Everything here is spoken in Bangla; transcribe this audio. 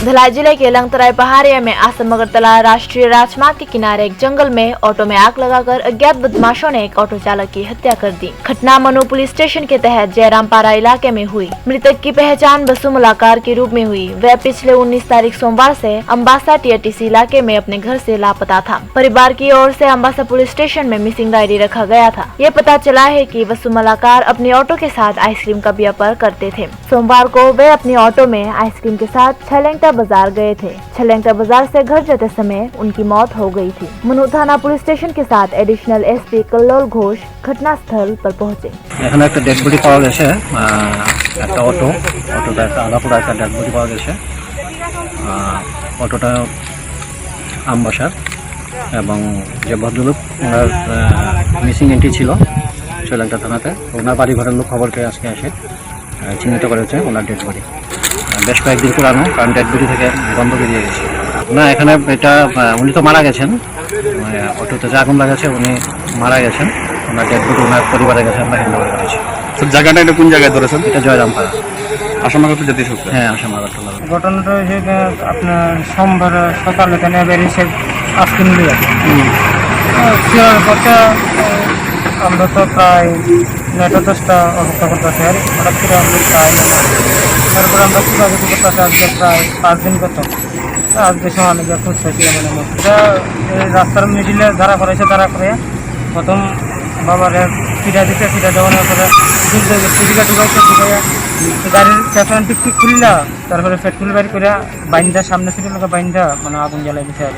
धलाई जिले के लंगतराई पहाड़िया में आसम अगरतला राष्ट्रीय राजमार्ग के किनारे एक जंगल में ऑटो में आग लगाकर अज्ञात बदमाशों ने एक ऑटो चालक की हत्या कर दी। घटना मनु पुलिस स्टेशन के तहत जयरामपारा इलाके में हुई। मृतक की पहचान बसु मुलाकार के रूप में हुई। वह पिछले 19 तारीख सोमवार से अम्बासा टीआरटीसी इलाके में अपने घर से लापता था। परिवार की ओर से अम्बासा पुलिस स्टेशन में मिसिंग डायरी रखा गया था। ये पता चला है कि बसु मुलाकार अपने ऑटो के साथ आइसक्रीम का व्यापार करते थे। सोमवार को वे अपने ऑटो में आइसक्रीम के साथ छलेंगटा बाजार गए थे। छलेंगटा बाजार से घर जाते समय उनकी मौत हो गई थी। मनु थाना पुलिस स्टेशन के साथ एडिशनल एसपी कल्लोल घोष घटनास्थल पर पहुंचे। এখানে একটা ডেড বডি পাওয়া গেছে, একটা অটোটা একটা আলাপুরা একটা ডেড বডি পাওয়া গেছে। অটোটা আমবাসার এবং যে ভদ্রলোক ওনার মিসিং এন্ট্রি ছিল ছলেংটা থানাতে, ওনার বাড়ি ঘরের লোক খবর পেয়ে আজকে এসে চিহ্নিত করেছে ওনার ডেড বডি। বেশ কয়েকদিন পুরানো, কারণ ডেড বডি থেকে গন্ধ বেরিয়ে গেছে। না, এখানে এটা উনি তো মারা গেছেন, অটোতে যে আগুন লাগাছে উনি মারা গেছেন। ওনার ডেড বডি ওনার পরিবারের কাছে আমরা হ্যান্ড ওভার করেছি। জায়গাটা এটা কোন জায়গায় ধরেছেন? এটা জয়রামপাড়া, আসামাগত জাতীয় সূত্রে। হ্যাঁ, আসামাগতলা। ঘটনাটা হয়েছে আপনার সোমবার সকালে এখানে বেরিয়েছে আইসক্রিম দিয়ে পথে আমরা তো প্রায় 9-10টা অপেক্ষা করতেছি। আর হঠাৎ করে আমরা প্রায় তারপরে আমরা কীভাবে করতেছি আজকে প্রায় 5 দিন কত আজকে সময় অনেক খুঁজতেছি। এটা রাস্তার মিডিলে ধারা করেছে, ধারা করে প্রথম বাবারে ফিরা দিতে, ফিরা দেওয়ানোর পরে টিকা ঢুকাইছে, ঢুকাইয়া গাড়ির পেছন টিকটি খুললা, তারপরে পেট্রোল বাড়ি করে বাইন্দা সামনে ছিল বাইন্দা মানে আগুন জ্বালাই দিছে আর